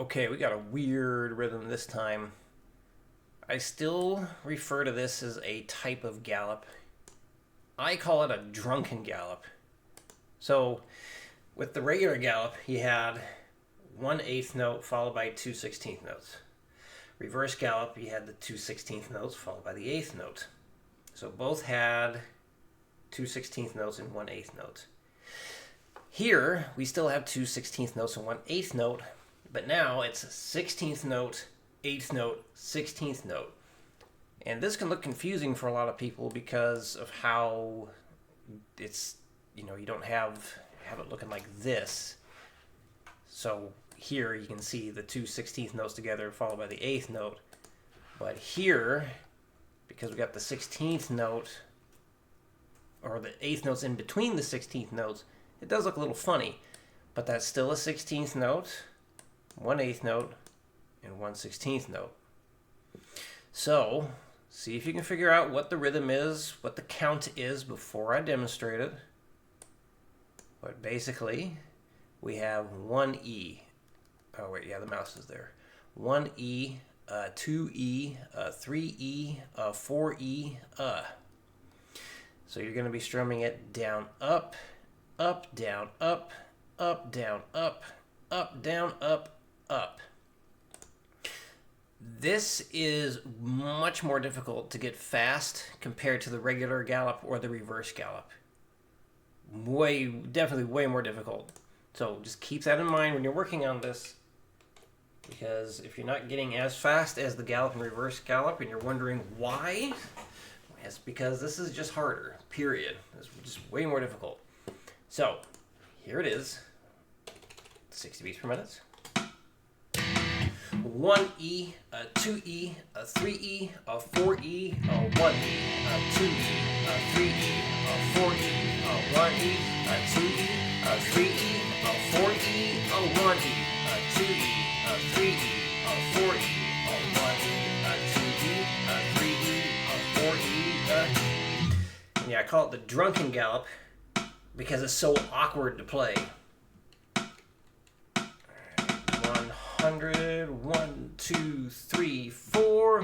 Okay, we got a weird rhythm this time. I still refer to this as a type of gallop. I call it a drunken gallop. So, with the regular gallop, you had 1/8 note followed by 2/16 notes. Reverse gallop, you had the 2/16 notes followed by the eighth note. So both had 2/16 notes and 1/8 note. Here, we still have 2/16 notes and 1/8 note, but now it's 16th note, 8th note, 16th note. And this can look confusing for a lot of people because of how it's, you don't have it looking like this. So here you can see the 2/16 notes together followed by the 8th note. But here, because we got the 16th note, or the 8th notes in between the 16th notes, it does look a little funny. But that's still a 16th note, 1/8 note, and 1/16 note. So, see if you can figure out what the rhythm is, what the count is before I demonstrate it. But basically, we have 1E. Oh wait, yeah, the mouse is there. 1E, 2E, 3E, 4E, So you're going to be strumming it down, up, down, up, down, up, down, up. This is much more difficult to get fast compared to the regular gallop or the reverse gallop. Definitely way more difficult. So just keep that in mind when you're working on this, because if you're not getting as fast as the gallop and reverse gallop and you're wondering why, it's because this is just harder, period. It's just way more difficult. So here it is, 60 beats per minute. 1E, 2E, 3E, 4E, 1E, 2E, 3E, 4E, 1E, 2E, 3E, 4E, 1E, 2E, 3E, 4E, 1E, 2E, 3E, 4E. Yeah, I call it the drunken gallop because it's so awkward to play. 100, 1, 2, 3, 4.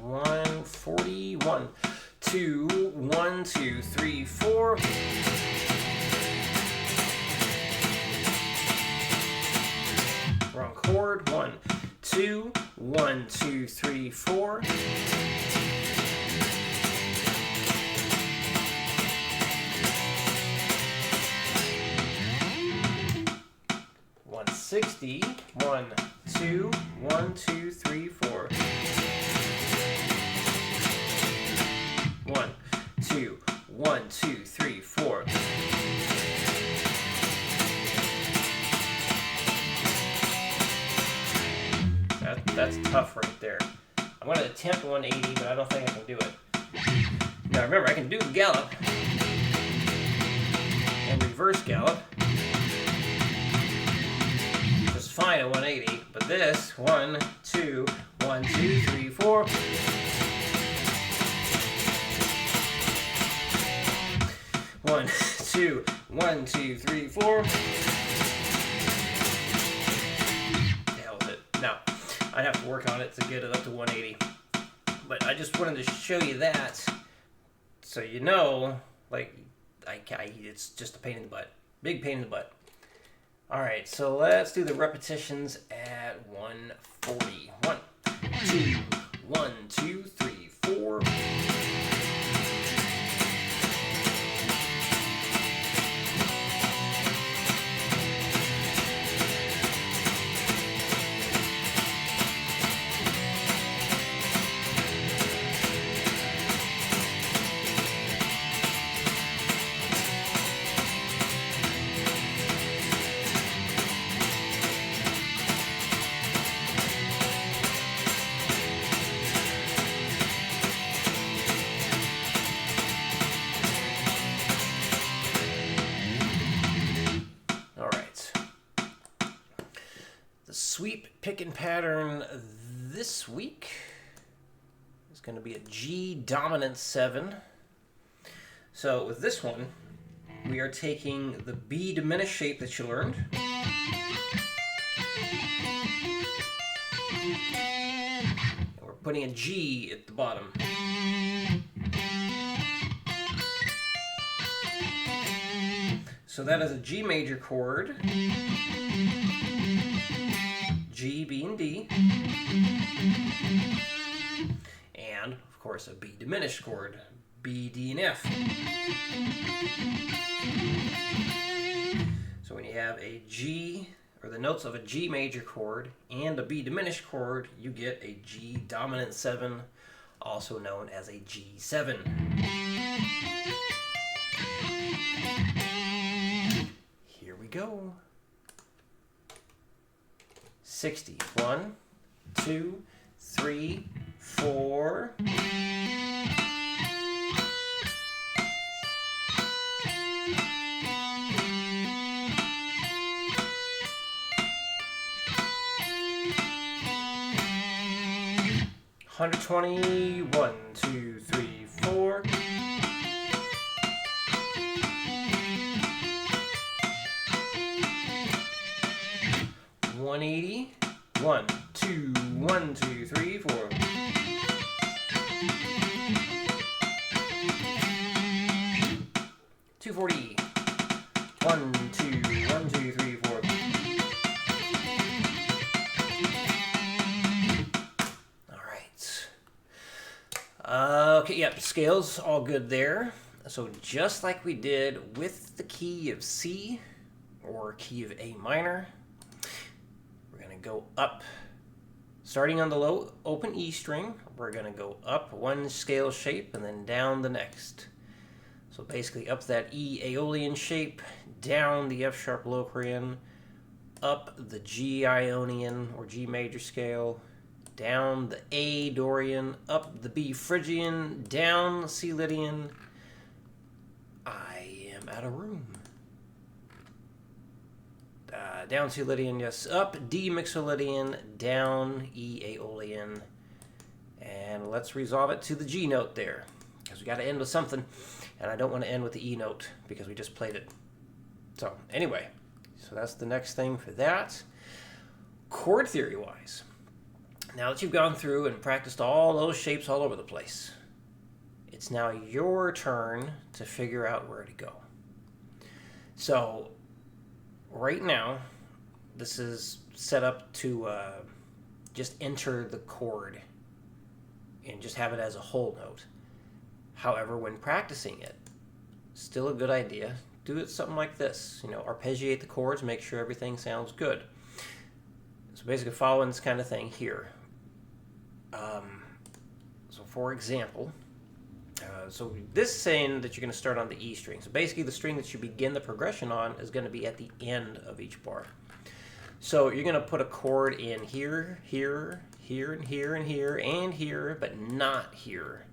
One 41, 2, 1, 2, 3, 4. Wrong chord. 1, 2, 1, 2, 3, 4. $160. 1, 2, 1, 2, 3, 4. 1, 2, 1, 2, 3, 4. That's tough right there. I'm going to attempt 180, but I don't think I can do it. Now remember, I can do the gallop and reverse gallop just fine at 180, but this 1, 2, 1, 2, 3, 4. 1, 2, 1, 2, 3, 4. Now, I'd have to work on it to get it up to 180. But I just wanted to show you that so you know, it's just a pain in the butt. Big pain in the butt. Alright, so let's do the repetitions at 140. 1, 2, 1, 2, 3, 4. Sweep picking pattern this week. going to be a G dominant 7. So with this one, we are taking the B diminished shape that you learned. And we're putting a G at the bottom. So that is a G major chord, G, B, and D, and of course a B diminished chord, B, D, and F. So when you have a G, or the notes of a G major chord and a B diminished chord, you get a G dominant 7, also known as a G7. Here we go. 60. 1, 2, 3, 4. $120. 1, 2, 3, 4. $180. 1, 2, 1, 2, 3, 4. $240. 1, 2, 1, 2, 3, 4. All right. Okay, yep, scales all good there. So just like we did with the key of C or key of A minor, we're going to go up. Starting on the low open E string, we're going to go up one scale shape and then down the next. So basically up that E Aeolian shape, down the F sharp Locrian, up the G Ionian or G major scale, down the A Dorian, up the B Phrygian, down C Lydian. I am out of room. Down C Lydian, yes. Up D Mixolydian, down E Aeolian. And let's resolve it to the G note there, because we got to end with something. And I don't want to end with the E note because we just played it. So anyway, so that's the next thing for that. Chord theory-wise, now that you've gone through and practiced all those shapes all over the place, it's now your turn to figure out where to go. So right now, this is set up to just enter the chord and just have it as a whole note. However, when practicing it, still a good idea. Do it something like this. You know, arpeggiate the chords, make sure everything sounds good. So basically following this kind of thing here. So for example, so this is saying that you're going to start on the E string. So basically the string that you begin the progression on is going to be at the end of each bar. So you're going to put a chord in here, here, here, and here, and here, and here, but not here.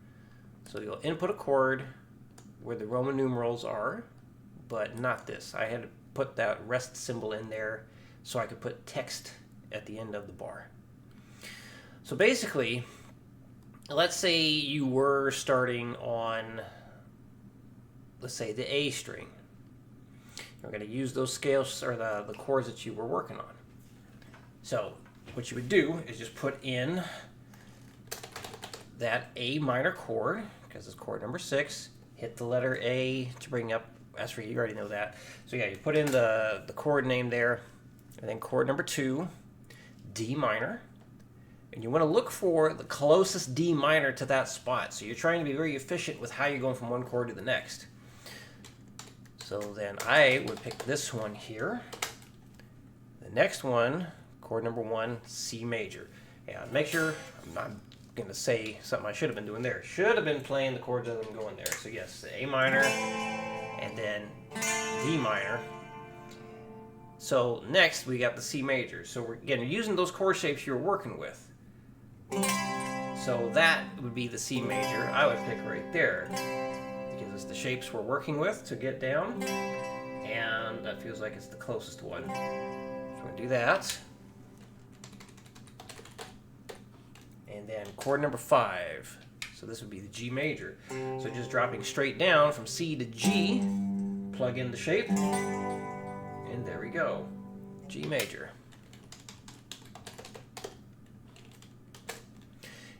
So you'll input a chord where the Roman numerals are, but not this. I had to put that rest symbol in there so I could put text at the end of the bar. So basically, let's say you were starting on, let's say, the A string. You're going to use those scales or the chords that you were working on. So what you would do is just put in that A minor chord, because it's chord number 6, hit the letter A to bring up, as for you already know that. So yeah, you put in the chord name there, and then chord number 2, D minor, and you want to look for the closest D minor to that spot. So you're trying to be very efficient with how you're going from one chord to the next. So then I would pick this one here. The next one, chord number 1, C major. And make sure, I'm not going to say something I should have been doing there. Should have been playing the chords that I'm going there. So yes, A minor, and then D minor. So next we got the C major. So we're again using those chord shapes you were working with. So that would be the C major. I would pick right there because it's the shapes we're working with to get down, and that feels like it's the closest one. So we're going to do that. And then chord number 5, So this would be the G major. So just dropping straight down from C to G, plug in the shape, and there we go. G major.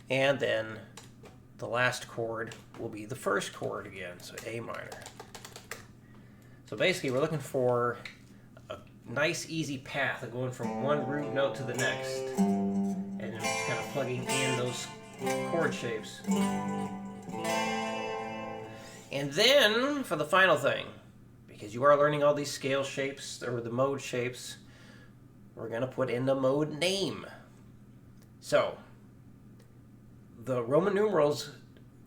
And then the last chord will be the first chord again, so A minor. So basically we're looking for a nice easy path of going from one root note to the next, and then just kind of plugging in those chord shapes. And then for the final thing, because you are learning all these scale shapes or the mode shapes, we're going to put in the mode name. So the Roman numerals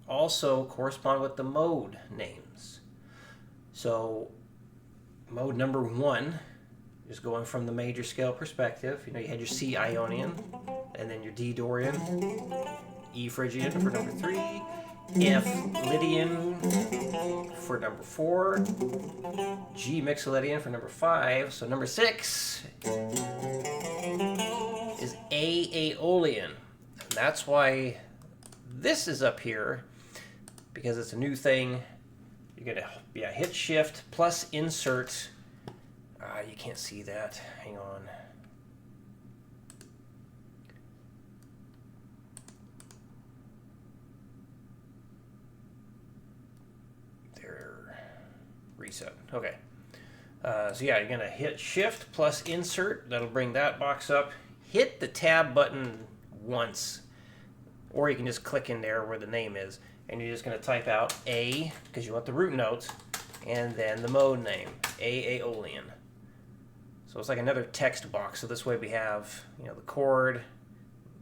also correspond with the mode names. So mode number 1 is going from the major scale perspective. You know, you had your C Ionian, and then your D Dorian, E Phrygian for number 3, F Lydian for number 4, G Mixolydian for number 5. So number 6 is A Aeolian. And that's why this is up here, because it's a new thing. You're going to hit shift plus insert. You can't see that. Hang on. There. Reset. Okay. So yeah, you're going to hit shift plus insert. That'll bring that box up. Hit the tab button once, or you can just click in there where the name is, and you're just going to type out A, because you want the root notes, and then the mode name, A Aeolian. So it's like another text box. So this way we have, you know, the chord,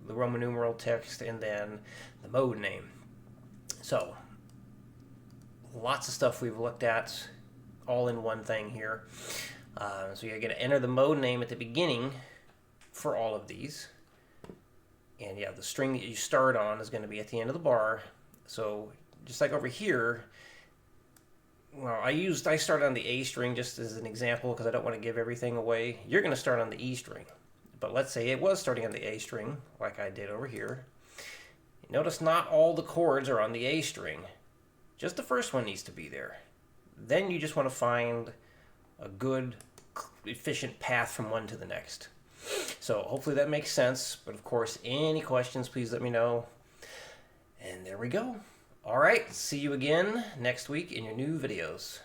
the Roman numeral text, and then the mode name. So lots of stuff we've looked at all in one thing here. So you're going to enter the mode name at the beginning for all of these. And yeah, the string that you start on is going to be at the end of the bar. So just like over here, well, I started on the A string just as an example because I don't want to give everything away. You're going to start on the E string. But let's say it was starting on the A string, like I did over here. Notice not all the chords are on the A string. Just the first one needs to be there. Then you just want to find a good, efficient path from one to the next. So hopefully that makes sense. But of course, any questions, please let me know. And there we go. All right, see you again next week in your new videos.